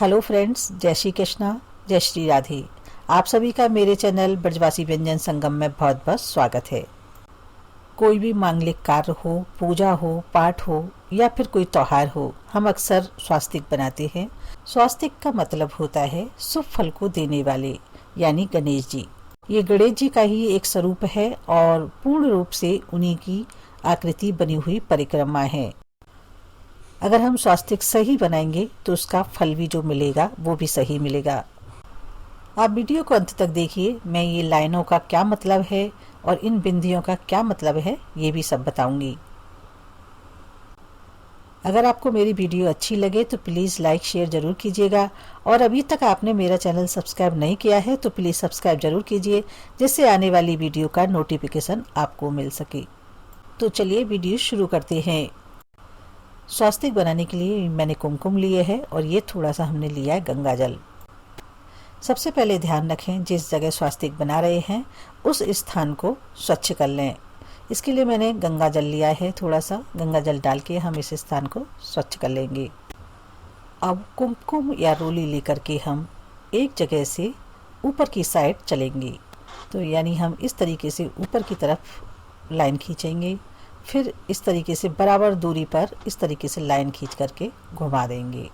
Hello friends, जय श्री कृष्णा, जय श्री राधे। आप सभी का मेरे चैनल ब्रजवासी व्यंजन संगम में बहुत बहुत स्वागत है। कोई भी मांगलिक कार्य हो, पूजा हो, पाठ हो या फिर कोई त्योहार हो, हम अक्सर स्वास्तिक बनाते हैं। स्वास्तिक का मतलब होता है शुभ फल को देने वाले, यानी गणेश जी। ये गणेश जी का ही एक स्वरूप है और पूर्ण रूप से उन्हीं की आकृति बनी हुई परिक्रमा है। अगर हम स्वास्तिक सही बनाएंगे तो उसका फल भी जो मिलेगा वो भी सही मिलेगा। आप वीडियो को अंत तक देखिए। मैं ये लाइनों का क्या मतलब है और इन बिंदियों का क्या मतलब है ये भी सब बताऊंगी। अगर आपको मेरी वीडियो अच्छी लगे तो प्लीज़ लाइक शेयर ज़रूर कीजिएगा और अभी तक आपने मेरा चैनल सब्सक्राइब नहीं किया है तो प्लीज़ सब्सक्राइब ज़रूर कीजिए, जिससे आने वाली वीडियो का नोटिफिकेशन आपको मिल सके। तो चलिए वीडियो शुरू करते हैं। स्वास्तिक बनाने के लिए मैंने कुमकुम लिए है और ये थोड़ा सा हमने लिया है गंगा जल। सबसे पहले ध्यान रखें, जिस जगह स्वास्तिक बना रहे हैं उस स्थान को स्वच्छ कर लें। इसके लिए मैंने गंगा जल लिया है। थोड़ा सा गंगा जल डाल के हम इस स्थान को स्वच्छ कर लेंगे। अब कुमकुम या रोली लेकर के हम एक जगह से ऊपर की साइड चलेंगे। तो यानी हम इस तरीके से ऊपर की तरफ लाइन खींचेंगे, फिर इस तरीके से बराबर दूरी पर इस तरीके से लाइन खींच करके घुमा देंगे।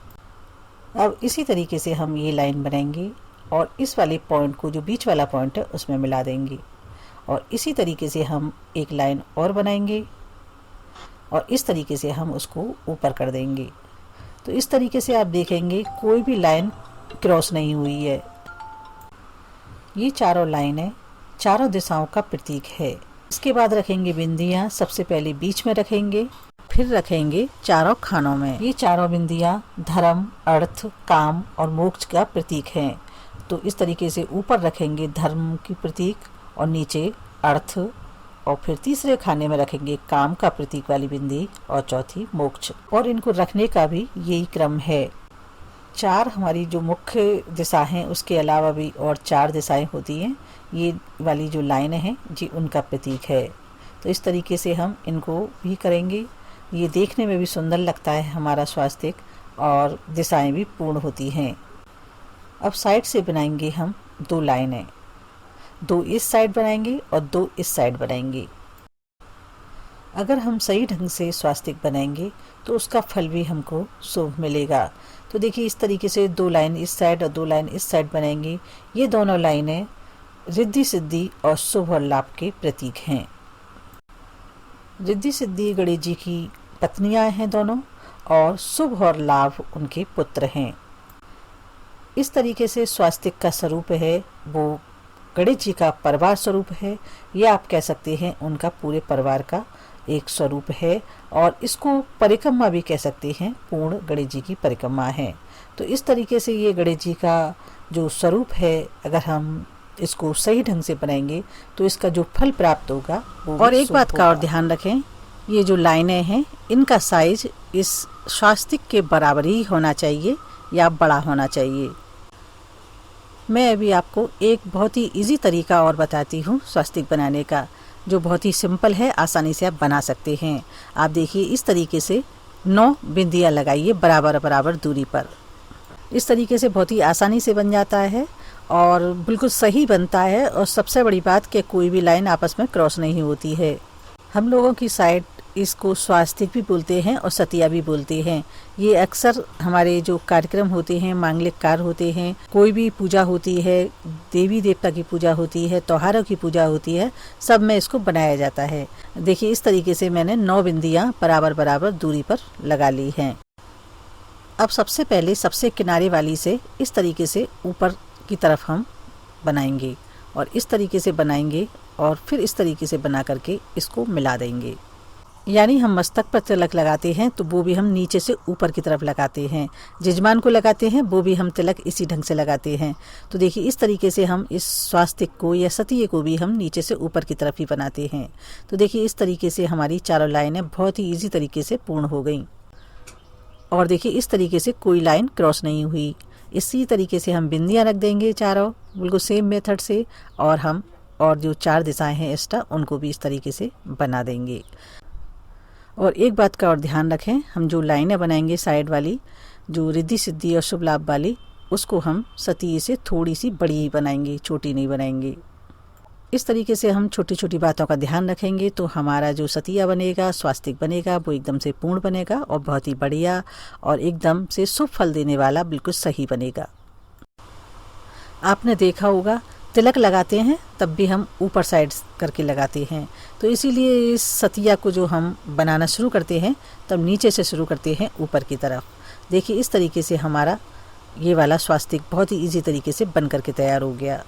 अब इसी तरीके से हम ये लाइन बनाएंगे और इस वाले पॉइंट को, जो बीच वाला पॉइंट है, उसमें मिला देंगे और इसी तरीके से हम एक लाइन और बनाएंगे और इस तरीके से हम उसको ऊपर कर देंगे। तो इस तरीके से आप देखेंगे कोई भी लाइन क्रॉस नहीं हुई है। ये चारों लाइनें चारों दिशाओं का प्रतीक है। इसके बाद रखेंगे बिंदियाँ। सबसे पहले बीच में रखेंगे, फिर रखेंगे चारों खानों में। ये चारों बिंदियाँ धर्म, अर्थ, काम और मोक्ष का प्रतीक हैं। तो इस तरीके से ऊपर रखेंगे धर्म की प्रतीक और नीचे अर्थ, और फिर तीसरे खाने में रखेंगे काम का प्रतीक वाली बिंदी और चौथी मोक्ष। और इनको रखने का भी यही क्रम है। चार हमारी जो मुख्य दिशा हैं उसके अलावा भी और चार दिशाएं होती हैं। ये वाली जो लाइन है जी उनका प्रतीक है। तो इस तरीके से हम इनको भी करेंगे। ये देखने में भी सुंदर लगता है हमारा स्वास्तिक और दिशाएं भी पूर्ण होती हैं। अब साइड से बनाएंगे हम दो लाइनें, दो इस साइड बनाएंगे और दो इस साइड बनाएंगे। अगर हम सही ढंग से स्वास्तिक बनाएंगे तो उसका फल भी हमको शुभ मिलेगा। तो देखिए इस तरीके से दो लाइन इस साइड और दो लाइन इस साइड बनाएंगे। ये दोनों लाइनें रिद्धि सिद्धि और शुभ और लाभ के प्रतीक हैं। रिद्धि सिद्धि गणेश जी की पत्नियां हैं दोनों, और शुभ और लाभ उनके पुत्र हैं। इस तरीके से स्वास्तिक का स्वरूप है वो गणेश जी का परिवार स्वरूप है। यह आप कह सकते हैं उनका पूरे परिवार का एक स्वरूप है और इसको परिक्रमा भी कह सकते हैं, पूर्ण गणेश जी की परिक्रमा है। तो इस तरीके से ये गणेश जी का जो स्वरूप है, अगर हम इसको सही ढंग से बनाएंगे तो इसका जो फल प्राप्त होगा वो। और एक बात का और ध्यान रखें, ये जो लाइनें हैं इनका साइज इस स्वास्तिक के बराबर ही होना चाहिए या बड़ा होना चाहिए। मैं अभी आपको एक बहुत ही इजी तरीका और बताती हूँ स्वास्तिक बनाने का, जो बहुत ही सिंपल है, आसानी से आप बना सकते हैं। आप देखिए इस तरीके से 9 बिंदियाँ लगाइए बराबर बराबर दूरी पर। इस तरीके से बहुत ही आसानी से बन जाता है और बिल्कुल सही बनता है। और सबसे बड़ी बात कि कोई भी लाइन आपस में क्रॉस नहीं होती है। हम लोगों की साइड इसको स्वास्तिक भी बोलते हैं और सतिया भी बोलते हैं। ये अक्सर हमारे जो कार्यक्रम होते हैं, मांगलिक कार्य होते हैं, कोई भी पूजा होती है, देवी देवता की पूजा होती है, त्योहारों की पूजा होती है, सब में इसको बनाया जाता है। देखिए इस तरीके से मैंने 9 बिंदियाँ बराबर बराबर दूरी पर लगा ली हैं। अब सबसे पहले सबसे किनारे वाली से इस तरीके से ऊपर की तरफ हम बनाएंगे और इस तरीके से बनाएंगे और फिर इस तरीके से बना करके इसको मिला देंगे। यानी हम मस्तक पर तिलक लगाते हैं तो वो भी हम नीचे से ऊपर की तरफ लगाते हैं। जजमान को लगाते हैं वो भी हम तिलक इसी ढंग से लगाते हैं। तो देखिए इस तरीके से हम इस स्वास्तिक को या सतिये को भी हम नीचे से ऊपर की तरफ ही बनाते हैं। तो देखिए इस तरीके से हमारी चारों लाइनें बहुत ही ईजी तरीके से पूर्ण हो गई। और देखिए इस तरीके से कोई लाइन क्रॉस नहीं हुई। इसी तरीके से हम बिंदियाँ रख देंगे चारों, बिल्कुल सेम मेथड से, और हम और जो 4 दिशाएं हैं एक्स्ट्रा उनको भी इस तरीके से बना देंगे। और एक बात का और ध्यान रखें, हम जो लाइनें बनाएंगे साइड वाली, जो रिद्धि सिद्धि और शुभ लाभ वाली, उसको हम सतिये से थोड़ी सी बड़ी ही बनाएंगे, छोटी नहीं बनाएंगे। इस तरीके से हम छोटी छोटी बातों का ध्यान रखेंगे तो हमारा जो सतिया बनेगा, स्वास्तिक बनेगा, वो एकदम से पूर्ण बनेगा और बहुत ही बढ़िया और एकदम से शुभ फल देने वाला बिल्कुल सही बनेगा। आपने देखा होगा तिलक लगाते हैं तब भी हम ऊपर साइड करके लगाते हैं, तो इसीलिए इस सतिया को जो हम बनाना शुरू करते हैं तब नीचे से शुरू करते हैं ऊपर की तरफ। देखिए इस तरीके से हमारा ये वाला स्वास्तिक बहुत ही इजी तरीके से बन करके तैयार हो गया।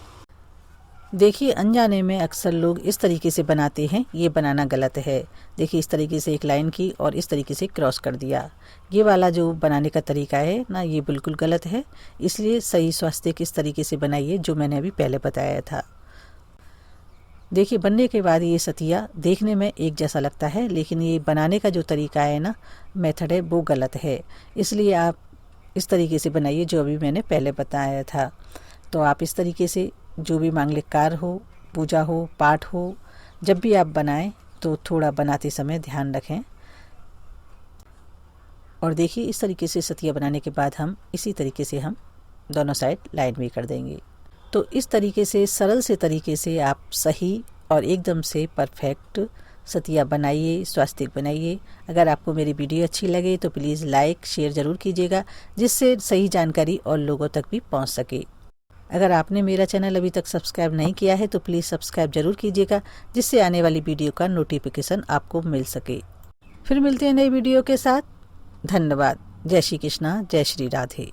देखिए अनजाने में अक्सर लोग इस तरीके से बनाते हैं, ये बनाना गलत है। देखिए इस तरीके से एक लाइन की और इस तरीके से क्रॉस कर दिया। ये वाला जो बनाने का तरीका है ना, ये बिल्कुल गलत है। इसलिए सही स्वास्तिक इस तरीके से बनाइए जो मैंने अभी पहले बताया था। देखिए बनने के बाद ये सतिया देखने में एक जैसा लगता है, लेकिन ये बनाने का जो तरीका है ना, मेथड है, वो गलत है। इसलिए आप इस तरीके से बनाइए जो अभी मैंने पहले बताया था। तो आप इस तरीके से जो भी मांगलिक कार्य हो, पूजा हो, पाठ हो, जब भी आप बनाएं तो थोड़ा बनाते समय ध्यान रखें। और देखिए इस तरीके से सतिया बनाने के बाद हम इसी तरीके से हम दोनों साइड लाइन भी कर देंगे। तो इस तरीके से सरल से तरीके से आप सही और एकदम से परफेक्ट सतिया बनाइए, स्वास्तिक बनाइए। अगर आपको मेरी वीडियो अच्छी लगे तो प्लीज़ लाइक शेयर ज़रूर कीजिएगा, जिससे सही जानकारी और लोगों तक भी पहुंच सके। अगर आपने मेरा चैनल अभी तक सब्सक्राइब नहीं किया है तो प्लीज़ सब्सक्राइब ज़रूर कीजिएगा, जिससे आने वाली वीडियो का नोटिफिकेशन आपको मिल सके। फिर मिलते हैं नई वीडियो के साथ। धन्यवाद। जय श्री कृष्णा, जय श्री राधे।